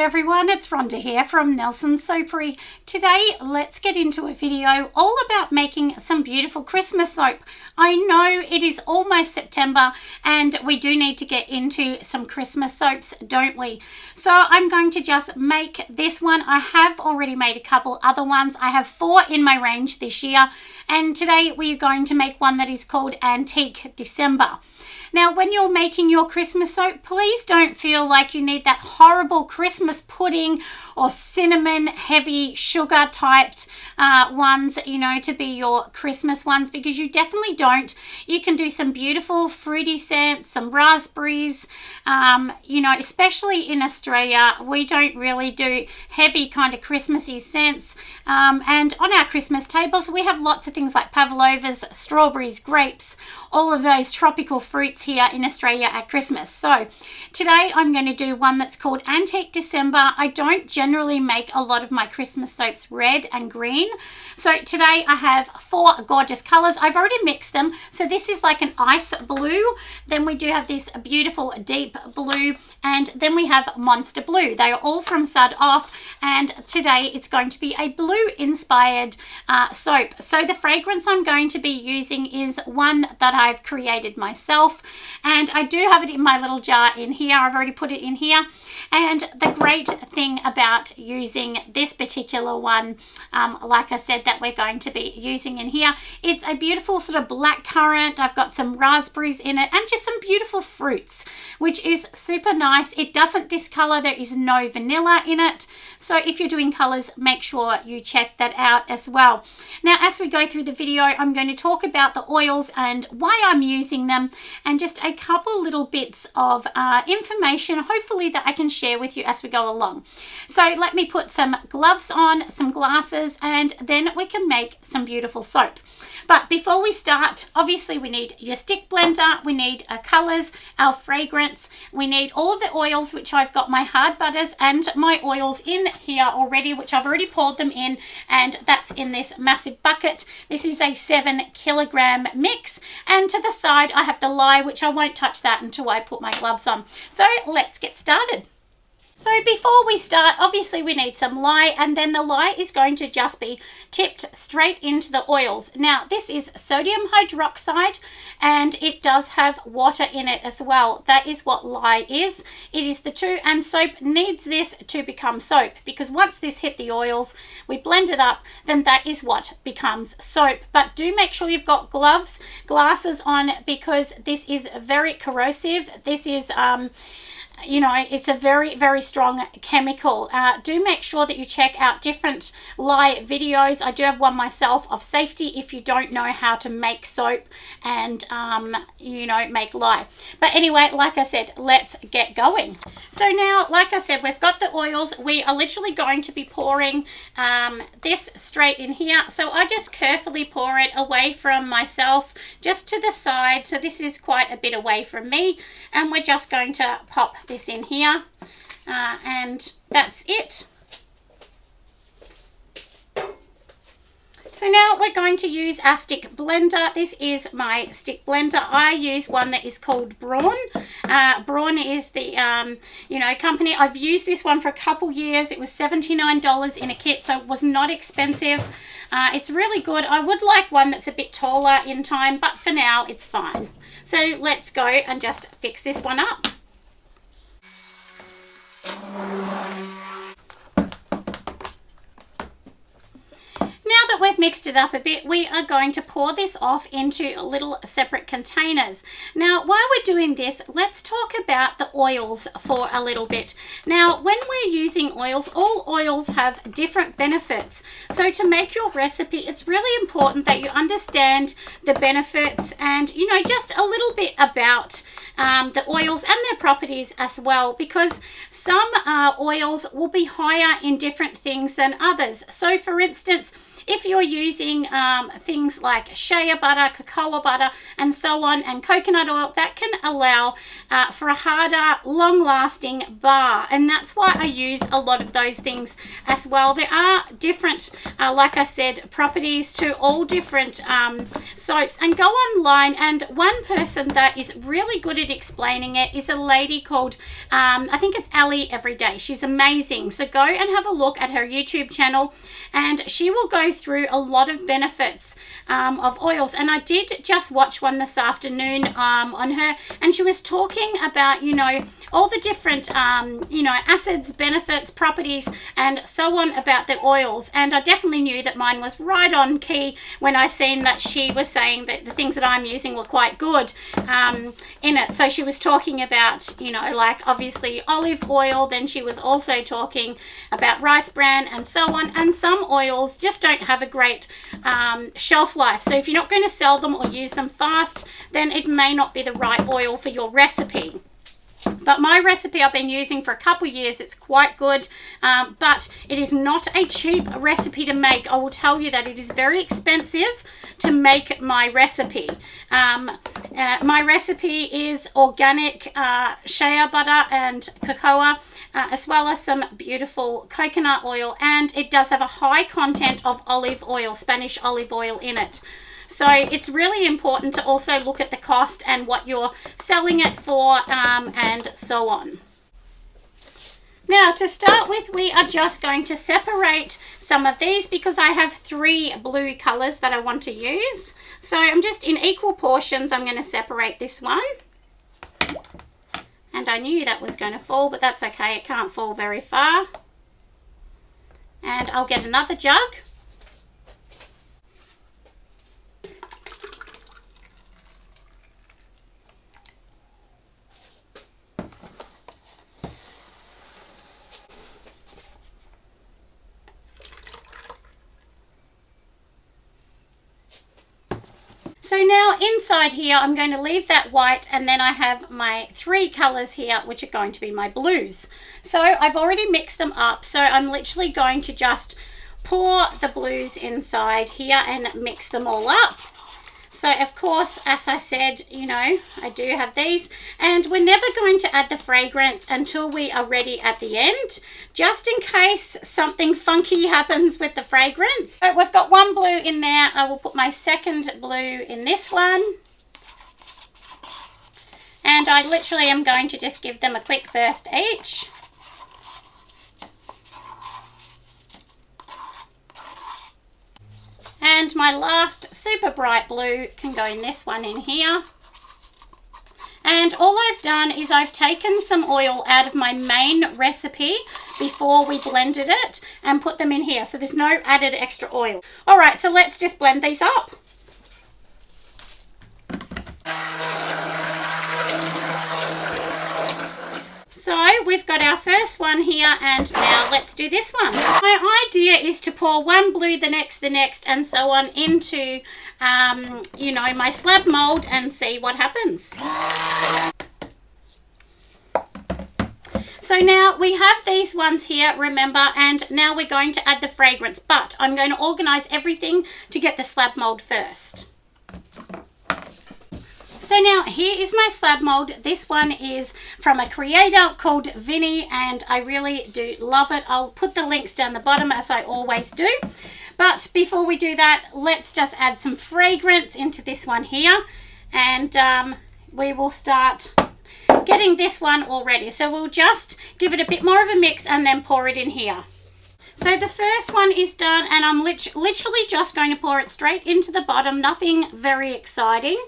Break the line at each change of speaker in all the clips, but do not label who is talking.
everyone, it's Rhonda here from Nelson's Soapery. Today let's get into a video all about making some beautiful Christmas soap. I know it is almost September and we do need to get into some Christmas soaps, don't we? So I'm going to just make this one. I have already made a couple other ones. I have 4 in my range this year, and today we're going to make one that is called Antique December. Now, when you're making your Christmas soap, please don't feel like you need that horrible Christmas pudding or cinnamon heavy sugar typed ones, you know, to be your Christmas ones, because you definitely don't. You can do some beautiful fruity scents, some raspberries, you know, especially in Australia, we don't really do heavy kind of Christmassy scents. And on our Christmas tables, we have lots of things like pavlovas, strawberries, grapes, all of those tropical fruits here in Australia at Christmas. So today I'm going to do one that's called Antique December. I don't generally make a lot of my Christmas soaps red and green. So today I have 4 gorgeous colors. I've already mixed them. So this is like an ice blue. Then we do have this beautiful deep blue, and then we have Monster Blue. They are all from Sud Off, and today it's going to be a blue inspired soap. So the fragrance I'm going to be using is one that I've created myself, and I do have it in my little jar in here. I've already put it in here. And the great thing about using this particular one, like I said, that we're going to be using in here, it's a beautiful sort of black currant. I've got some raspberries in it and just some beautiful fruits, which is super nice. It doesn't discolor. There is no vanilla in it. So if you're doing colors, make sure you check that out as well. Now, as we go through the video, I'm going to talk about the oils and why I'm using them, and just a couple little bits of information, hopefully, that I can share with you as we go along. So let me put some gloves on, some glasses, and then we can make some beautiful soap. But before we start, obviously we need your stick blender, we need our colors, our fragrance, we need all of the oils, which I've got my hard butters and my oils in here already, which I've already poured them in, and that's in this massive bucket. This is a 7 kilogram mix, and to the side I have the lye, which I won't touch that until I put my gloves on. So let's get started. So before we start, obviously we need some lye, and then the lye is going to just be tipped straight into the oils. Now, this is sodium hydroxide, and it does have water in it as well. That is what lye is. It is the two, and soap needs this to become soap, because once this hit the oils, we blend it up, then that is what becomes soap. But do make sure you've got gloves, glasses on, because this is very corrosive. This is you know, it's a very, very strong chemical. Do make sure that you check out different lye videos. I do have one myself of safety if you don't know how to make soap and, you know, make lye. But anyway, like I said, let's get going. So now, like I said, we've got the oils. We are literally going to be pouring this straight in here. So I just carefully pour it away from myself, just to the side. So this is quite a bit away from me. And we're just going to pop this in here, and that's it. So now we're going to use our stick blender. This is my stick blender. I use one that is called Braun. Braun is the you know, company. I've used this one for a couple years. It was $79 in a kit, so it was not expensive. It's really good. I would like one that's a bit taller in time, but for now it's fine. So let's go and just fix this one up. Now that we've mixed it up a bit, we are going to pour this off into little separate containers. Now, while we're doing this, let's talk about the oils for a little bit. Now, when we're using oils, all oils have different benefits. So to make your recipe, it's really important that you understand the benefits and, you know, just a little bit about the oils and their properties as well, because some oils will be higher in different things than others. So for instance, if you're using things like shea butter, cocoa butter, and so on, and coconut oil, that can allow for a harder, long-lasting bar, and that's why I use a lot of those things as well. There are different, like I said, properties to all different soaps, and go online, and one person that is really good at explaining it is a lady called I think it's Ali Everyday. She's amazing, so go and have a look at her YouTube channel, and she will go through a lot of benefits of oils. And I did just watch one this afternoon on her, and she was talking about, you know, all the different you know, acids, benefits, properties, and so on about the oils. And I definitely knew that mine was right on key when I seen that she was saying that the things that I'm using were quite good in it. So she was talking about, you know, like obviously olive oil, then she was also talking about rice bran and so on. And some oils just don't have a great shelf life, so if you're not going to sell them or use them fast, then it may not be the right oil for your recipe. But my recipe I've been using for a couple of years. It's quite good, but it is not a cheap recipe to make. I will tell you that it is very expensive to make my recipe. My recipe is organic shea butter and cocoa, as well as some beautiful coconut oil, and it does have a high content of olive oil, Spanish olive oil in it. So it's really important to also look at the cost and what you're selling it for, and so on. Now, to start with, we are just going to separate some of these because I have 3 blue colors that I want to use. So I'm just in equal portions. I'm going to separate this one. And I knew that was going to fall, but that's okay. It can't fall very far. And I'll get another jug. So now inside here, I'm going to leave that white, and then I have my 3 colors here, which are going to be my blues. So I've already mixed them up. So I'm literally going to just pour the blues inside here and mix them all up. So of course, as I said, you know, I do have these, and we're never going to add the fragrance until we are ready at the end, just in case something funky happens with the fragrance. So we've got 1 blue in there. I will put my 2nd blue in this one. And I literally am going to just give them a quick burst each. And my last super bright blue can go in this one in here. And all I've done is I've taken some oil out of my main recipe before we blended it and put them in here. So there's no added extra oil. All right, so let's just blend these up. So we've got our first one here, and now let's do this one. My idea is to pour 1 blue, the next, and so on into, you know, my slab mold and see what happens. So now we have these ones here, remember, and now we're going to add the fragrance, but I'm going to organize everything to get the slab mold first. So now here is my slab mold. This one is from a creator called Vinny, and I really do love it. I'll put the links down the bottom as I always do. But before we do that, let's just add some fragrance into this one here, and we will start getting this one all ready. So we'll just give it a bit more of a mix and then pour it in here. So the first one is done, and I'm literally just going to pour it straight into the bottom, nothing very exciting.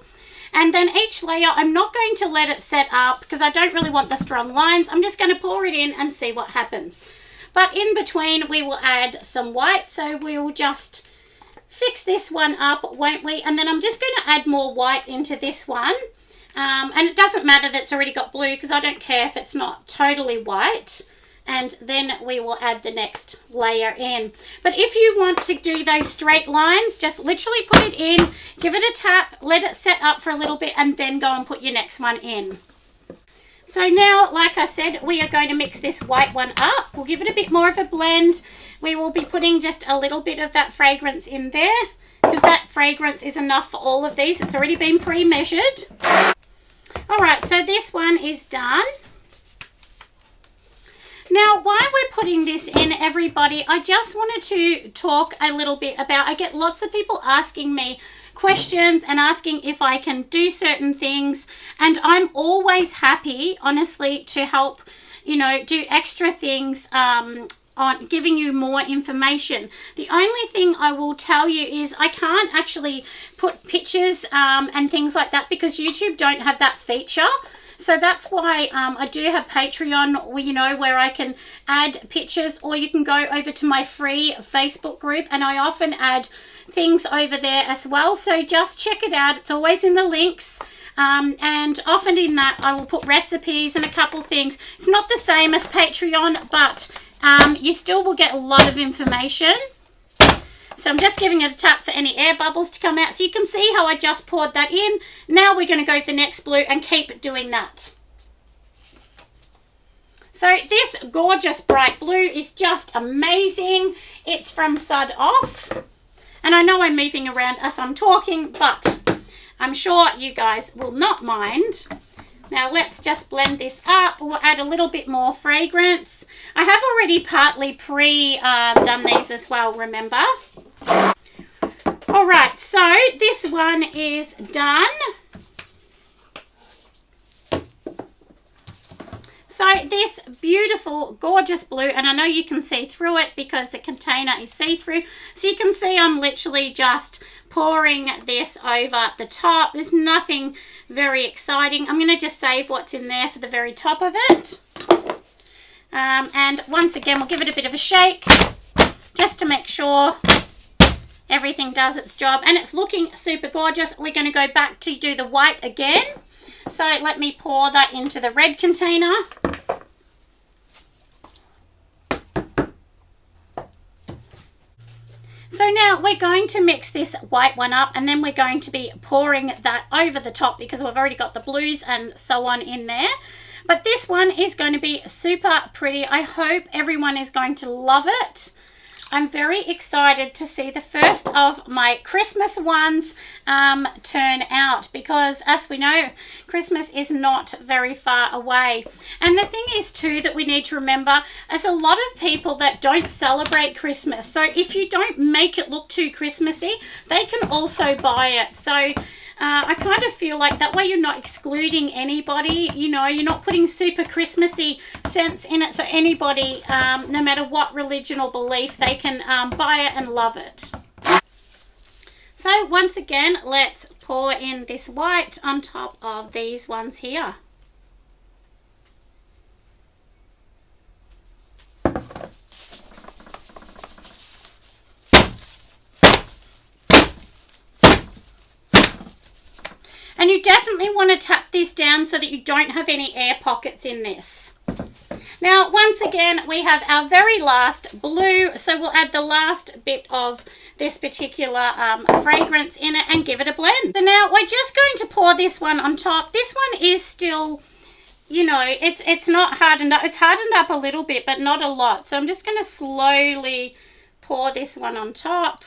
And then each layer, I'm not going to let it set up because I don't really want the strong lines. I'm just going to pour it in and see what happens. But in between, we will add some white. So we will just fix this one up, won't we? And then I'm just going to add more white into this one. And it doesn't matter that it's already got blue because I don't care if it's not totally white. And then we will add the next layer in. But if you want to do those straight lines, just literally put it in, give it a tap, let it set up for a little bit, and then go and put your next one in. So now, like I said, we are going to mix this white one up. We'll give it a bit more of a blend. We will be putting just a little bit of that fragrance in there because that fragrance is enough for all of these. It's already been pre-measured. All right, so this one is done. Now, while we're putting this in, everybody, I just wanted to talk a little bit about, I get lots of people asking me questions and asking if I can do certain things, and I'm always happy, honestly, to help, you know, do extra things on giving you more information. The only thing I will tell you is I can't actually put pictures and things like that because YouTube don't have that feature. So that's why I do have Patreon, you know, where I can add pictures, or you can go over to my free Facebook group and I often add things over there as well. So just check it out. It's always in the links. And often in that I will put recipes and a couple things. It's not the same as Patreon, but you still will get a lot of information. So I'm just giving it a tap for any air bubbles to come out. So you can see how I just poured that in. Now we're going to go to the next blue and keep doing that. So this gorgeous bright blue is just amazing. It's from Sud Off. And I know I'm moving around as I'm talking, but I'm sure you guys will not mind. Now let's just blend this up. We'll add a little bit more fragrance. I have already partly done these as well, remember? All right, so this one is done. So this beautiful, gorgeous blue, and I know you can see through it because the container is see-through. So you can see I'm literally just pouring this over the top. There's nothing very exciting. I'm going to just save what's in there for the very top of it. And once again, we'll give it a bit of a shake just to make sure everything does its job. And it's looking super gorgeous. We're going to go back to do the white again. So let me pour that into the red container. So now we're going to mix this white one up, and then we're going to be pouring that over the top because we've already got the blues and so on in there. But this one is going to be super pretty. I hope everyone is going to love it. I'm very excited to see the first of my Christmas ones turn out because, as we know, Christmas is not very far away. And the thing is too that we need to remember, there's a lot of people that don't celebrate Christmas. So if you don't make it look too Christmassy, they can also buy it. So I kind of feel like that way you're not excluding anybody, you know, you're not putting super Christmassy scents in it. So anybody, no matter what religion or belief, they can buy it and love it. So once again, let's pour in this white on top of these ones here. And you definitely want to tap this down so that you don't have any air pockets in this. Now, once again, we have our very last blue. So we'll add the last bit of this particular fragrance in it and give it a blend. So now we're just going to pour this one on top. This one is still, you know, it's not hardened up. It's hardened up a little bit, but not a lot. So I'm just going to slowly pour this one on top.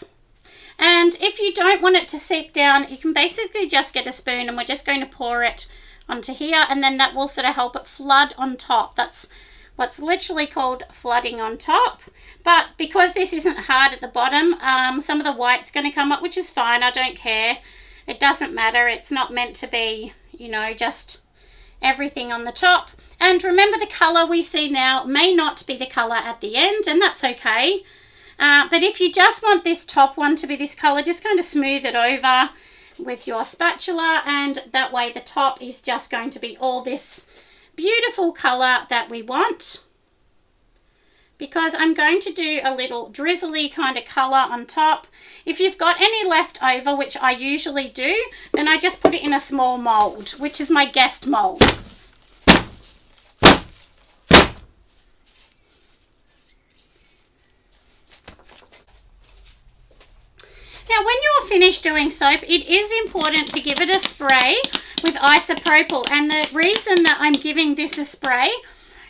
And if you don't want it to seep down, you can basically just get a spoon and we're just going to pour it onto here, and then that will sort of help it flood on top. That's what's literally called flooding on top. But because this isn't hard at the bottom, some of the white's going to come up, which is fine. I don't care. It doesn't matter. It's not meant to be, you know, just everything on the top. And remember, the colour we see now may not be the colour at the end, and that's okay. But if you just want this top one to be this colour, just kind of smooth it over with your spatula, and that way the top is just going to be all this beautiful colour that we want. Because I'm going to do a little drizzly kind of colour on top. If you've got any left over, which I usually do, then I just put it in a small mould, which is my guest mould. Now, when you're finished doing soap, it is important to give it a spray with isopropyl. And the reason that I'm giving this a spray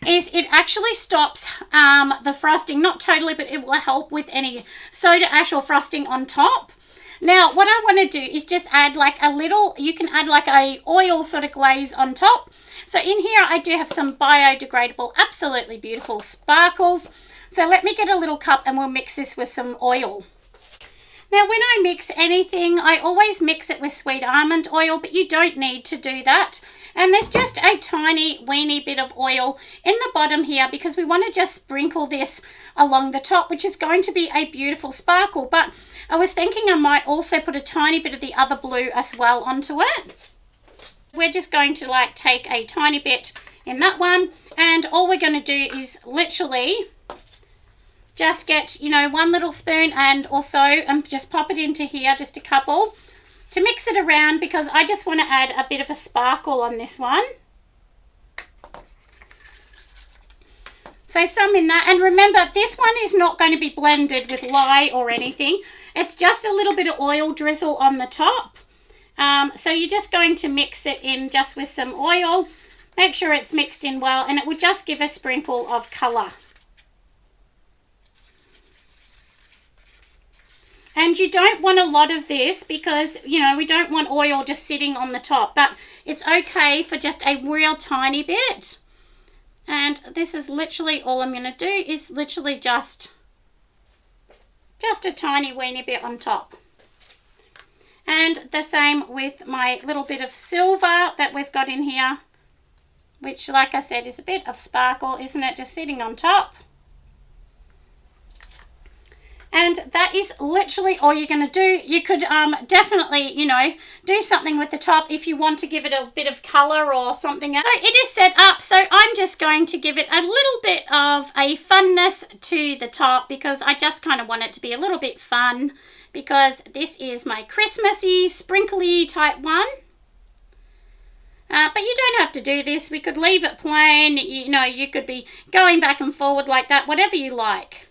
is it actually stops the frosting, not totally, but it will help with any soda ash or frosting on top. Now, what I want to do is just add like a little, you can add like a oil sort of glaze on top. So in here, I do have some biodegradable, absolutely beautiful sparkles. So let me get a little cup and we'll mix this with some oil. Now, when I mix anything, I always mix it with sweet almond oil, but you don't need to do that. And there's just a tiny weeny bit of oil in the bottom here because we want to just sprinkle this along the top, which is going to be a beautiful sparkle. But I was thinking I might also put a tiny bit of the other blue as well onto it. We're just going to like take a tiny bit in that one, and all we're going to do is literally just get, you know, one little spoon and also just pop it into here, just a couple, to mix it around because I just want to add a bit of a sparkle on this one. So some in that, and remember this one is not going to be blended with lye or anything. It's just a little bit of oil drizzle on the top. So you're just going to mix it in just with some oil. Make sure it's mixed in well, and it will just give a sprinkle of colour. And you don't want a lot of this because, you know, we don't want oil just sitting on the top, but it's okay for just a real tiny bit. And this is literally all I'm going to do is literally just a tiny weeny bit on top. And the same with my little bit of silver that we've got in here, which, like I said, is a bit of sparkle, isn't it? Just sitting on top. And that is literally all you're going to do. You could definitely, you know, do something with the top if you want to give it a bit of colour or something else. So it is set up, so I'm just going to give it a little bit of a funness to the top because I just kind of want it to be a little bit fun because this is my Christmassy, sprinkly type one. But you don't have to do this. We could leave it plain. You know, you could be going back and forward like that, whatever you like.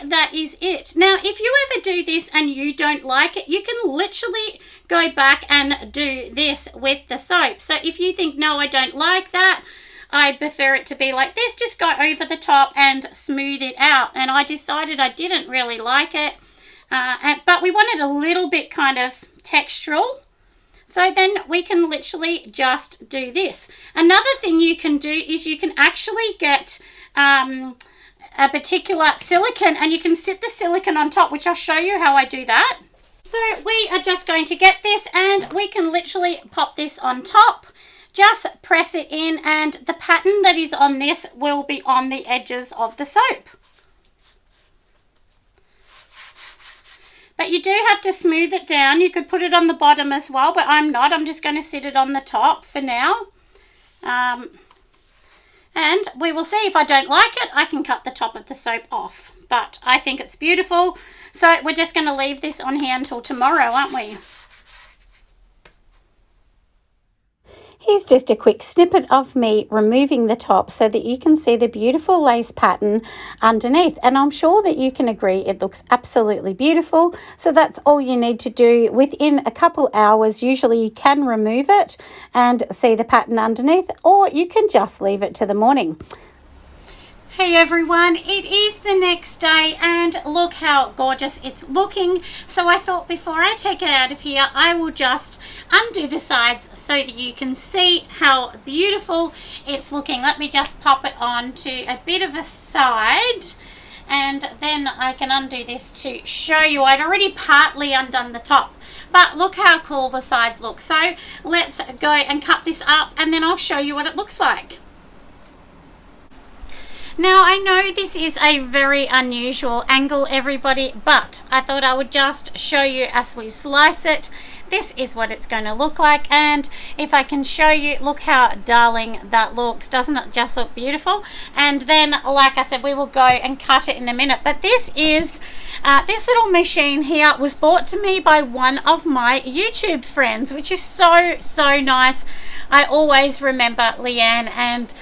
That is it. Now, if you ever do this and you don't like it, you can literally go back and do this with the soap. So if you think, no, I don't like that, I prefer it to be like this, just go over the top and smooth it out. And I decided I didn't really like it, but we wanted a little bit kind of textural. So then we can literally just do this. Another thing you can do is you can actually get a particular silicone, and you can sit the silicone on top, which I'll show you how I do that. So we are just going to get this and we can literally pop this on top, just press it in, and the pattern that is on this will be on the edges of the soap. But you do have to smooth it down. You could put it on the bottom as well, but I'm not. I'm just going to sit it on the top for now. And we will see. If I don't like it, I can cut the top of the soap off. But I think it's beautiful. So we're just going to leave this on here until tomorrow, aren't we? Here's just a quick snippet of me removing the top so that you can see the beautiful lace pattern underneath. And I'm sure that you can agree it looks absolutely beautiful. So that's all you need to do. Within a couple hours, usually you can remove it and see the pattern underneath, or you can just leave it to the morning. Hey everyone, it is the next day and look how gorgeous it's looking. So I thought before I take it out of here, I will just undo the sides so that you can see how beautiful it's looking. Let me just pop it on to a bit of a side and then I can undo this to show you. I'd already partly undone the top, but look how cool the sides look. So let's go and cut this up and then I'll show you what it looks like. Now, I know this is a very unusual angle, everybody, but I thought I would just show you as we slice it. This is what it's going to look like, and if I can show you, look how darling that looks. Doesn't it just look beautiful? And then, like I said, we will go and cut it in a minute. But this is, this little machine here was bought to me by one of my YouTube friends, which is so nice. I always remember Leanne, and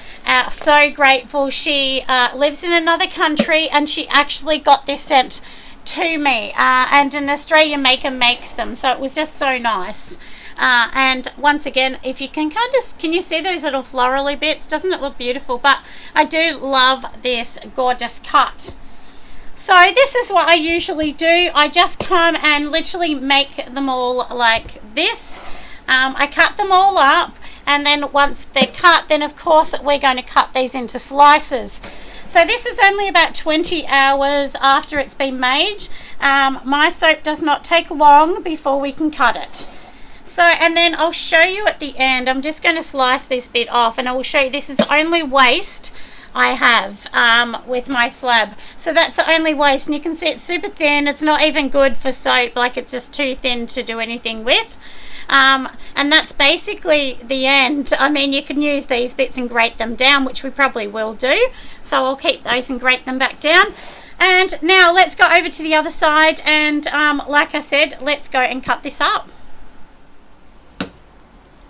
so grateful. She lives in another country, and she actually got this sent to me, and an Australian maker makes them, so it was just so nice. And once again, if you can can you see those little florally bits? Doesn't it look beautiful? But I do love this gorgeous cut. So this is what I usually do. I just come and literally make them all like this. I cut them all up, and then once they're cut, then of course we're going to cut these into slices. So this is only about 20 hours after it's been made. My soap does not take long before we can cut it. So, and then I'll show you at the end. I'm just going to slice this bit off, and I will show you this is the only waste I have with my slab. So that's the only waste, and you can see it's super thin. It's not even good for soap, like it's just too thin to do anything with. And that's basically the end. I mean, you can use these bits and grate them down, which we probably will do. So I'll keep those and grate them back down. And now let's go over to the other side, and like I said, let's go and cut this up.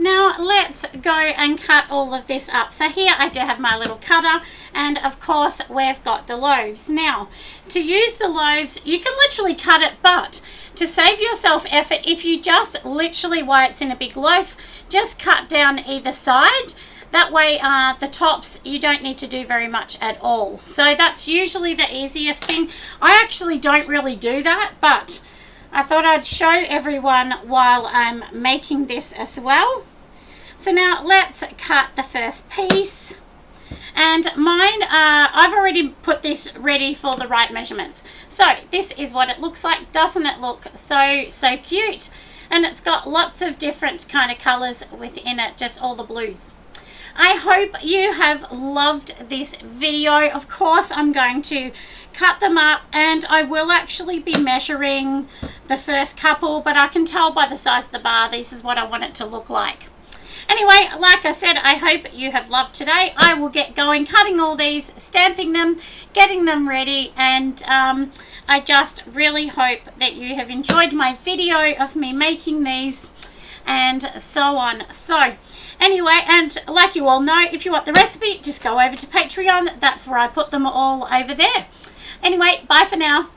Now let's go and cut all of this up. So here I do have my little cutter, and of course we've got the loaves. Now to use the loaves, you can literally cut it, but to save yourself effort, if you just literally, while it's in a big loaf, just cut down either side. That way the tops, you don't need to do very much at all. So that's usually the easiest thing. I actually don't really do that, but I thought I'd show everyone while I'm making this as well. So now let's cut the first piece. And mine, I've already put this ready for the right measurements. So this is what it looks like. Doesn't it look so cute? And it's got lots of different kind of colors within it, just all the blues. I hope you have loved this video. Of course, I'm going to cut them up, and I will actually be measuring the first couple, but I can tell by the size of the bar, this is what I want it to look like. Anyway, like I said, I hope you have loved today. I will get going, cutting all these, stamping them, getting them ready, and I just really hope that you have enjoyed my video of me making these and so on. So anyway, and like you all know, if you want the recipe, just go over to Patreon. That's where I put them all over there. Anyway, bye for now.